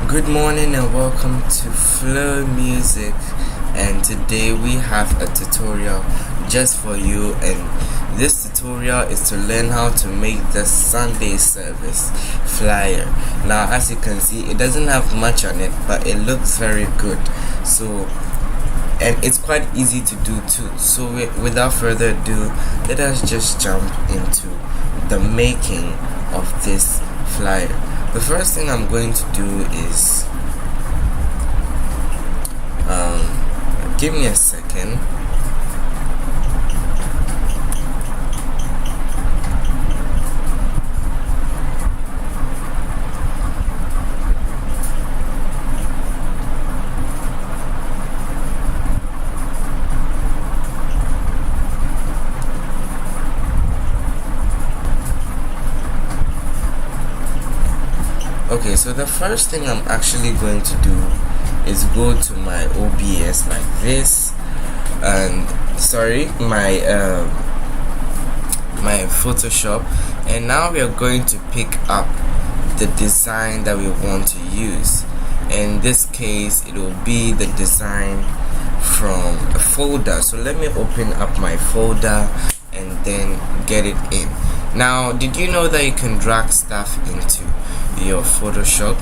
Good morning and welcome to FLOWMusic, and today we have a tutorial just for you, and this tutorial is to learn how to make the Sunday service flyer. Now as you can see, it doesn't have much on it, but it looks very good, and it's quite easy to do too. So without further ado, let us just jump into the making of this flyer. The first thing I'm going to do is give me a second. Okay, so the first thing I'm actually going to do is go to my OBS like this, and my Photoshop, and now we are going to pick up the design that we want to use. In this case, it will be the design from a folder. So let me open up my folder and then get it in. Now, did you know that you can drag stuff into your Photoshop?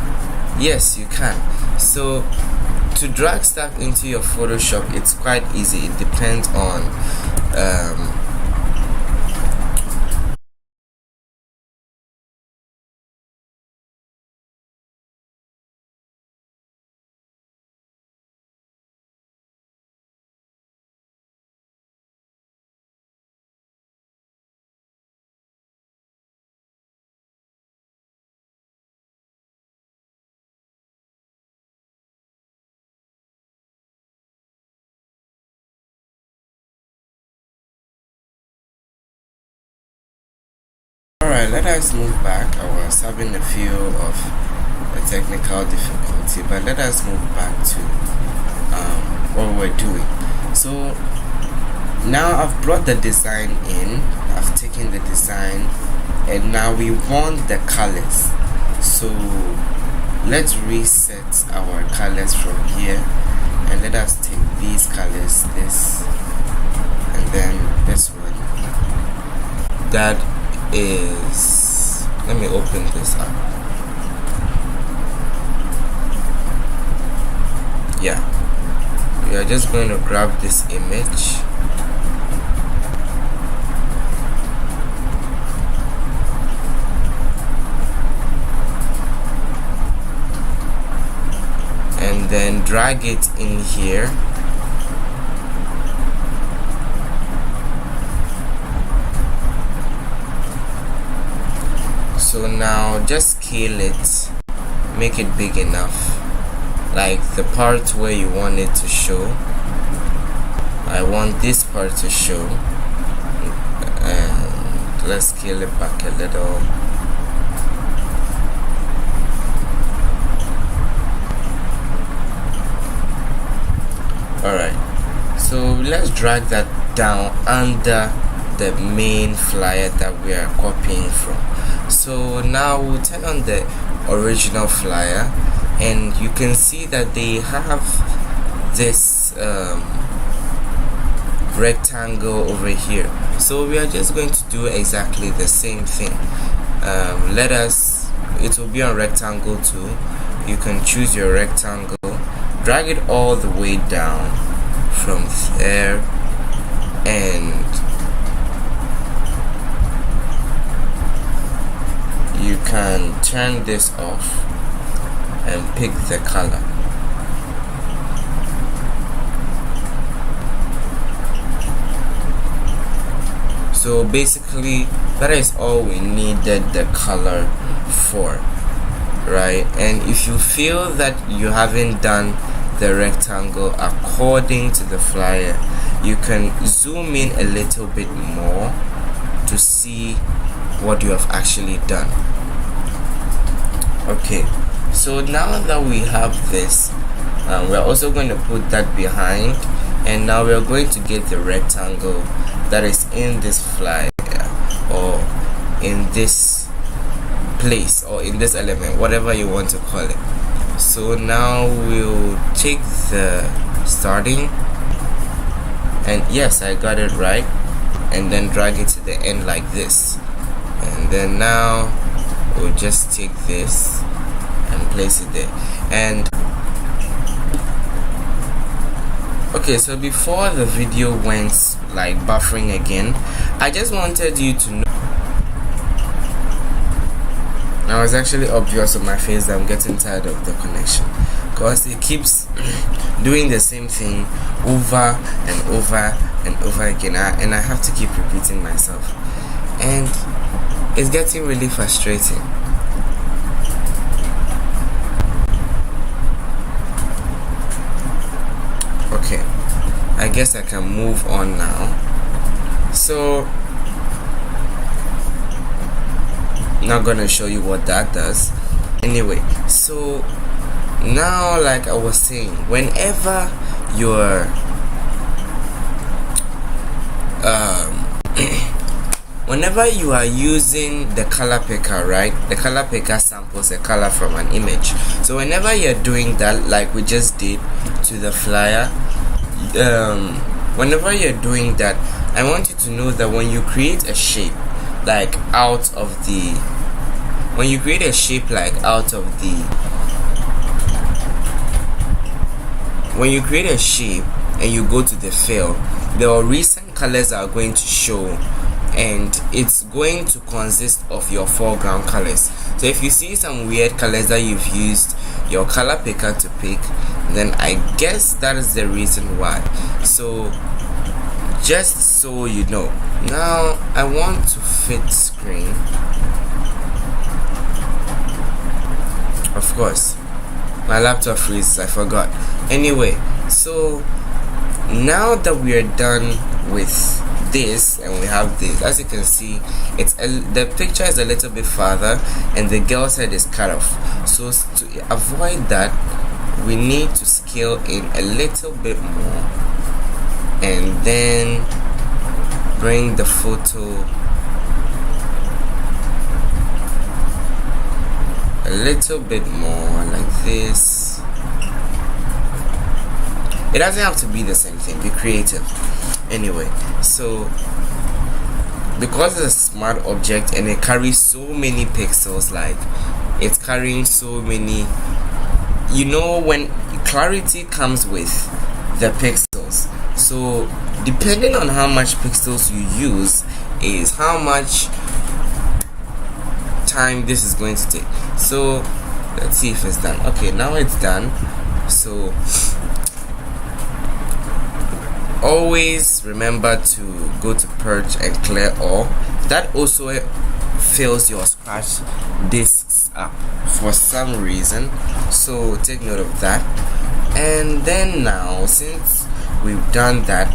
Yes, you can. So to drag stuff into your Photoshop, it's quite easy. It depends on Alright, let us move back. I was having a few of a technical difficulty, but let us move back to what we're doing. So now I've brought the design in, I've taken the design, and now we want the colors. So let's reset our colors from here, and let us take these colors, this and then this one. That is, let me open this up. Yeah, we are just going to grab this image, and then drag it in here. So now just scale it, make it big enough, like the part where you want it to show. I want this part to show, and let's scale it back a little. Alright, so let's drag that down under the main flyer that we are copying from. So now we'll turn on the original flyer, and you can see that they have this rectangle over here. So we are just going to do exactly the same thing. It will be on rectangle too. You can choose your rectangle, drag it all the way down from there, and you can turn this off and pick the color. So basically that is all we needed the color for, right? And if you feel that you haven't done the rectangle according to the flyer, you can zoom in a little bit more to see what you have actually done. Okay, so now that we have this, we're also going to put that behind, and now we're going to get the rectangle that is in this flyer, or in this place, or in this element, whatever you want to call it. So now we'll take the starting, and yes, I got it right, and then drag it to the end like this. And then now we'll just take this and place it there. And okay, so before the video went like buffering again, I just wanted you to know, now it's actually obvious on my face that I'm getting tired of the connection, because it keeps doing the same thing over and over and over again, and I have to keep repeating myself, and it's getting really frustrating. Okay, I guess I can move on now. So not gonna show you what that does anyway. So now, like I was saying, whenever you're whenever you are using the color picker, right, the color picker samples a color from an image. So whenever you're doing that, like we just did to the flyer, whenever you're doing that, I want you to know that when you create a shape like out of the when you create a shape and you go to the fill, the recent colors are going to show, and it's going to consist of your foreground colors. So if you see some weird colors that you've used your color picker to pick, then I guess that is the reason why. So just so you know. Now I want to fit screen. Of course, my laptop freezes, I forgot. Anyway, so now that we are done with this and we have this, as you can see, the picture is a little bit farther and the girl's head is cut off. So to avoid that, we need to scale in a little bit more and then bring the photo a little bit more like this. It doesn't have to be the same thing, be creative. Anyway, so because it's a smart object and it carries so many pixels, like it's carrying so many, you know, when clarity comes with the pixels, so depending on how much pixels you use is how much time this is going to take. So let's see if it's done. Okay, now it's done. So always remember to go to purge and clear all. That also fills your scratch disks up for some reason, so take note of that. And then now, since we've done that,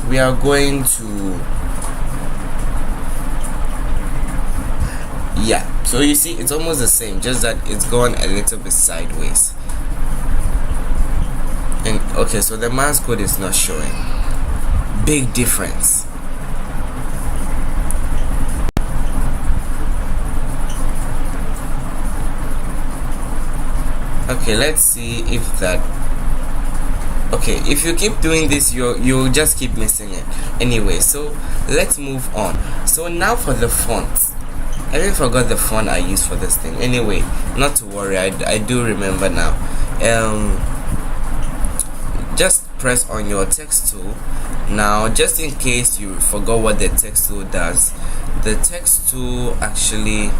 we are going to, yeah, so you see it's almost the same, just that it's gone a little bit sideways. And okay, so the mask code is not showing. Big difference. Okay, let's see if that. Okay, if you keep doing this, you'll just keep missing it. Anyway, so let's move on. So now for the font. I even forgot the font I used for this thing. Anyway, not to worry, I do remember now. Just press on your text tool. Now, just in case you forgot what the text tool does, the text tool actually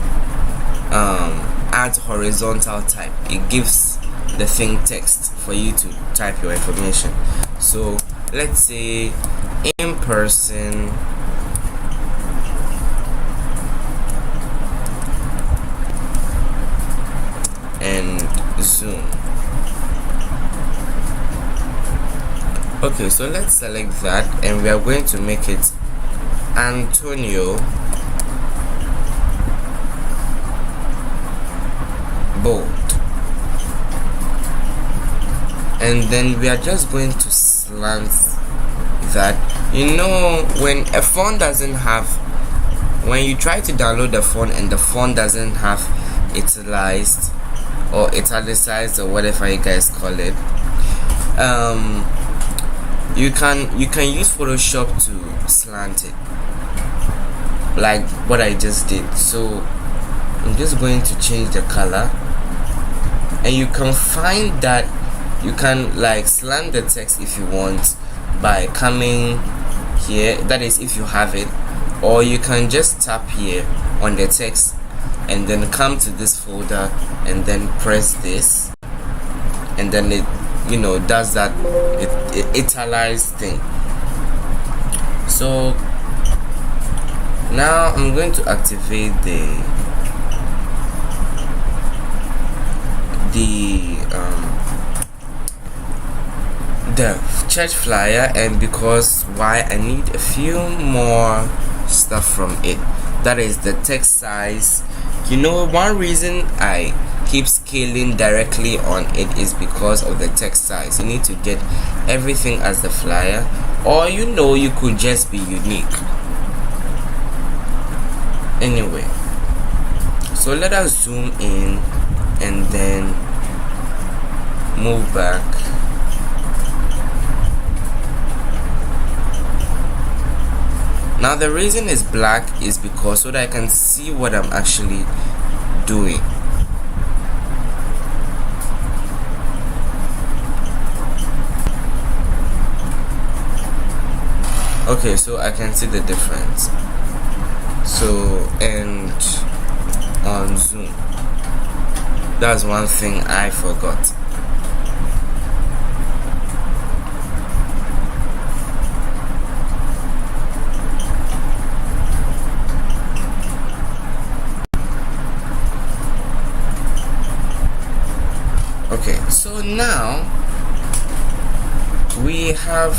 adds horizontal type. It gives the thing text for you to type your information. So let's say in person and zoom. Okay, so let's select that and we are going to make it Antonio bold, and then we are just going to slant that. You know, when a font doesn't have, when you try to download the font and the font doesn't have italicized or italicized or whatever you guys call it, you can use Photoshop to slant it, like what I just did. So I'm just going to change the color, and you can find that you can like slant the text if you want by coming here, that is if you have it, or you can just tap here on the text and then come to this folder and then press this, and then it, you know, does that italicized thing. So now I'm going to activate the church flyer, and because why, I need a few more stuff from it, that is the text size. You know, one reason I keep scaling directly on it is because of the text size. You need to get everything as the flyer, or you could just be unique. Anyway, so let us zoom in and then move back. Now the reason it's black is because so that I can see what I'm actually doing. Okay, so I can see the difference. So, and on zoom, that's one thing I forgot. Okay, so now we have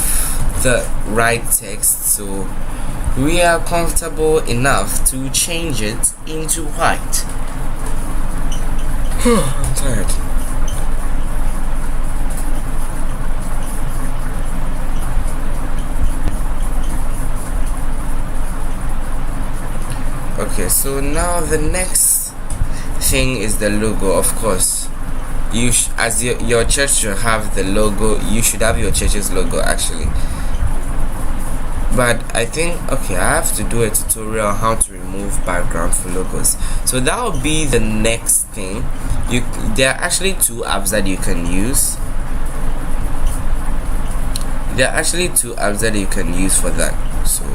the right text, so we are comfortable enough to change it into white. I'm tired. Okay, so now the next thing is the logo. Of course, as your church should have the logo. You should have your church's logo actually. But I think, okay, I have to do a tutorial on how to remove background for logos. So that will be the next thing. There are actually two apps that you can use. There are actually two apps that you can use for that. So,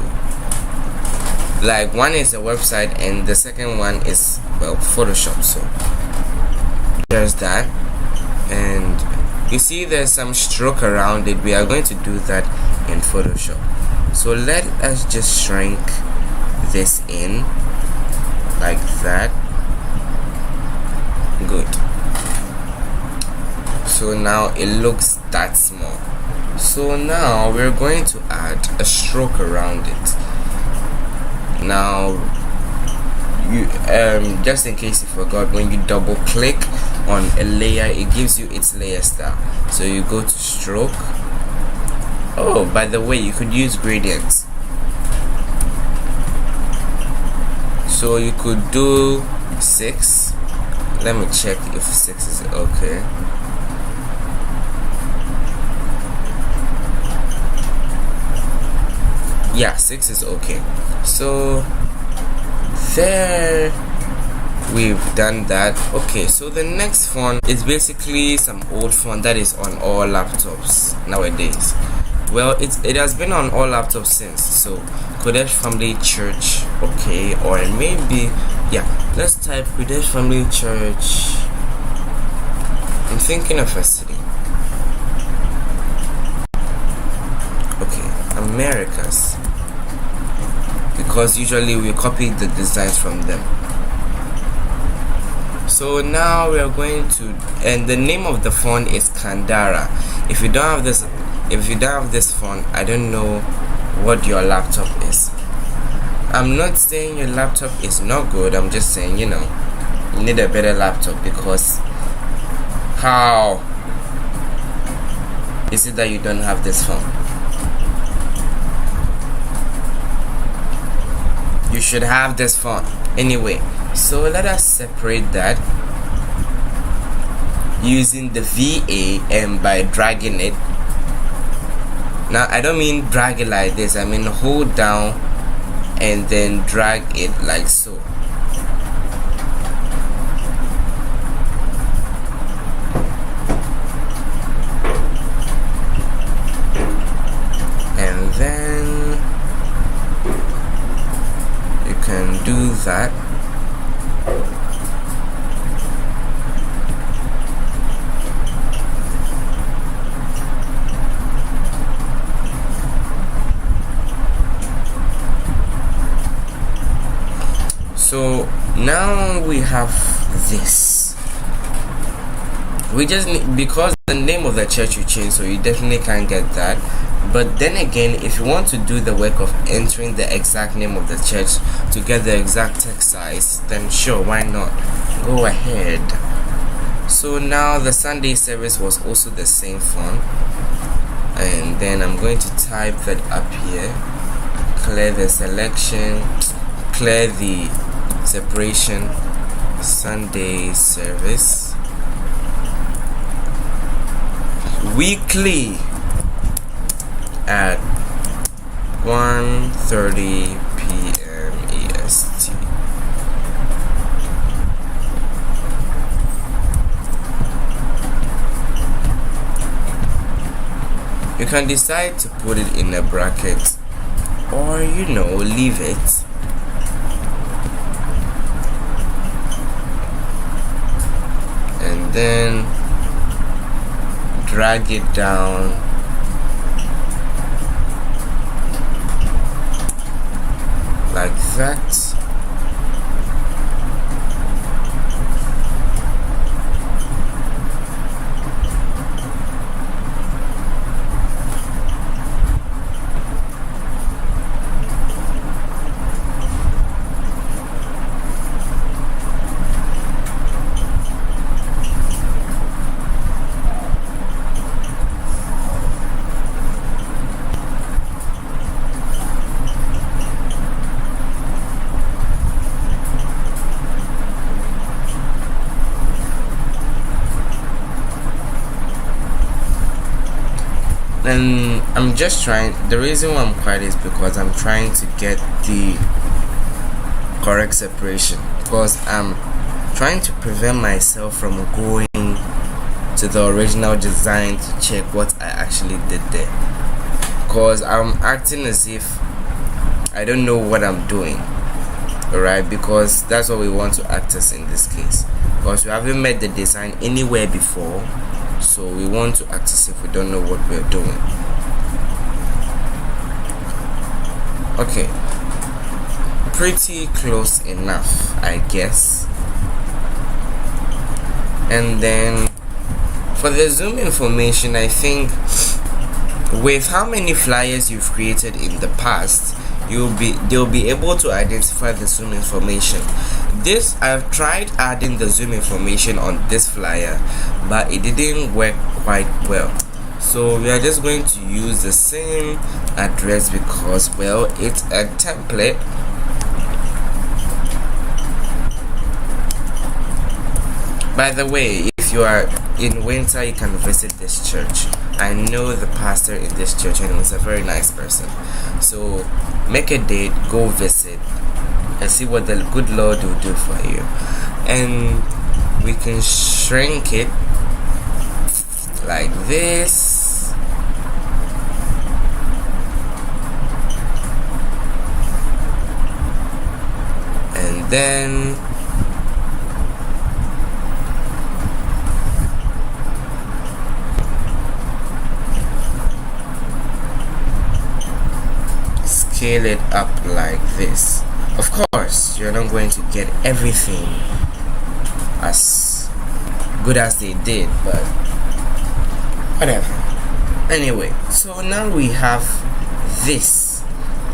like, one is a website and the second one is, well, Photoshop. So there's that. And you see there's some stroke around it. We are going to do that in Photoshop. So let us just shrink this in like that. Good. So now it looks that small. So now we're going to add a stroke around it. Now you just in case you forgot, when you double click on a layer, it gives you its layer style. So you go to stroke. Oh, by the way, you could use gradients. So you could do 6. Let me check if 6 is okay. Yeah, 6 is okay. So there, we've done that. Okay, so the next font is basically some old font that is on all laptops nowadays. Well, it has been on all laptops since. So Qodesh Family Church, okay, or maybe, yeah, let's type Qodesh Family Church. I'm thinking of a city. Okay, Americas, because usually we copy the designs from them. So now we are going to, and the name of the font is Kandara. If you don't have this font, I don't know what your laptop is. I'm not saying your laptop is not good. I'm just saying, you need a better laptop, because how is it that you don't have this font? You should have this font. Anyway, so let us separate that using the VA and by dragging it. Now I don't mean drag it like this, I mean hold down and then drag it like so. And then you can do that. So now we have this. We just need, because the name of the church you changed, so you definitely can't get that. But then again, if you want to do the work of entering the exact name of the church to get the exact text size, then sure, why not? Go ahead. So now the Sunday service was also the same font, and then I'm going to type that up here, clear the selection, clear the separation, Sunday service, weekly at 1:30 p.m. EST. You can decide to put it in a bracket or leave it. And then drag it down like that. And I'm just trying, the reason why I'm quiet is because I'm trying to get the correct separation, because I'm trying to prevent myself from going to the original design to check what I actually did there, because I'm acting as if I don't know what I'm doing. Alright, because that's what we want to act as in this case, because we haven't made the design anywhere before. So we want to act as if we don't know what we're doing. Okay, pretty close enough, I guess. And then for the zoom information, I think with how many flyers you've created in the past, they'll be able to identify the zoom information. This, I've tried adding the zoom information on this flyer, but it didn't work quite well. So we are just going to use the same address because, well, it's a template. By the way, if you are in winter, you can visit this church. I know the pastor in this church and he's a very nice person. So make a date, go visit, and see what the good Lord will do for you. And we can shrink it like this. And then scale it up like this. Of course, you're not going to get everything as good as they did, but whatever. Anyway, so now we have this.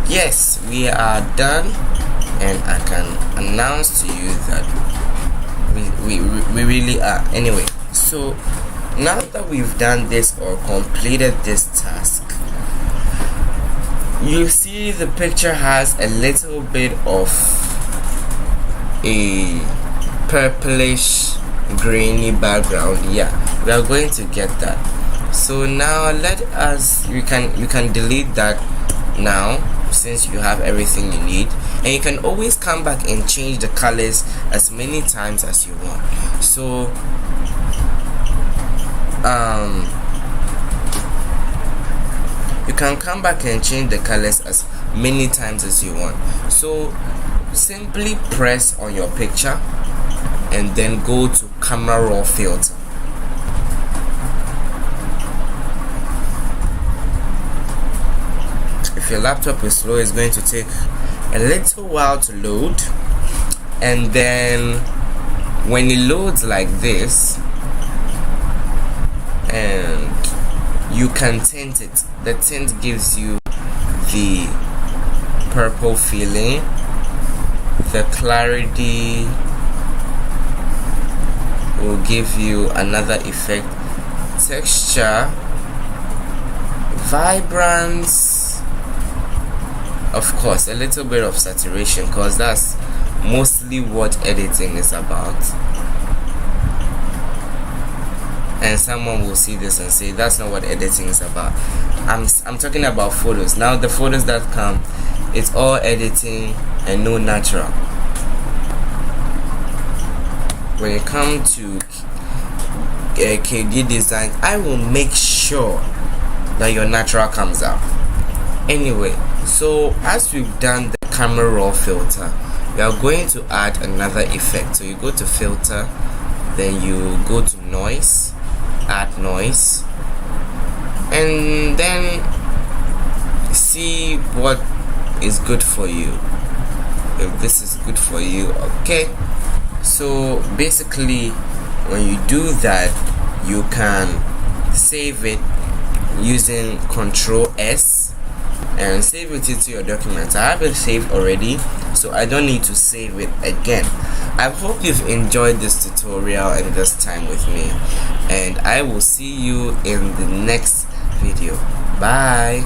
Yes, we are done, and I can announce to you that we really are. Anyway, so now that we've done this or completed this task, you see the picture has a little bit of a purplish grainy background. Yeah, we are going to get that. So now let us, you can delete that now, since you have everything you need, and you can always come back and change the colors as many times as you want. So you can come back and change the colors as many times as you want. So simply press on your picture and then go to camera raw filter. If your laptop is slow, it's going to take a little while to load, and then when it loads like this, and you can tint it. The tint gives you the purple feeling, the clarity, will give you another effect: texture, vibrance, of course a little bit of saturation, because that's mostly what editing is about. And someone will see this and say that's not what editing is about. I'm talking about photos. Now the photos that come, it's all editing and no natural. When it comes to KD design, I will make sure that your natural comes out. Anyway, so as we've done the camera raw filter, we are going to add another effect. So you go to filter, then you go to noise, add noise, and then see what is good for you. If this is good for you, okay. So basically when you do that, you can save it using Ctrl+S and save it into your document. I have it saved already, so I don't need to save it again. I hope you've enjoyed this tutorial and this time with me, and I will see you in the next video. Bye.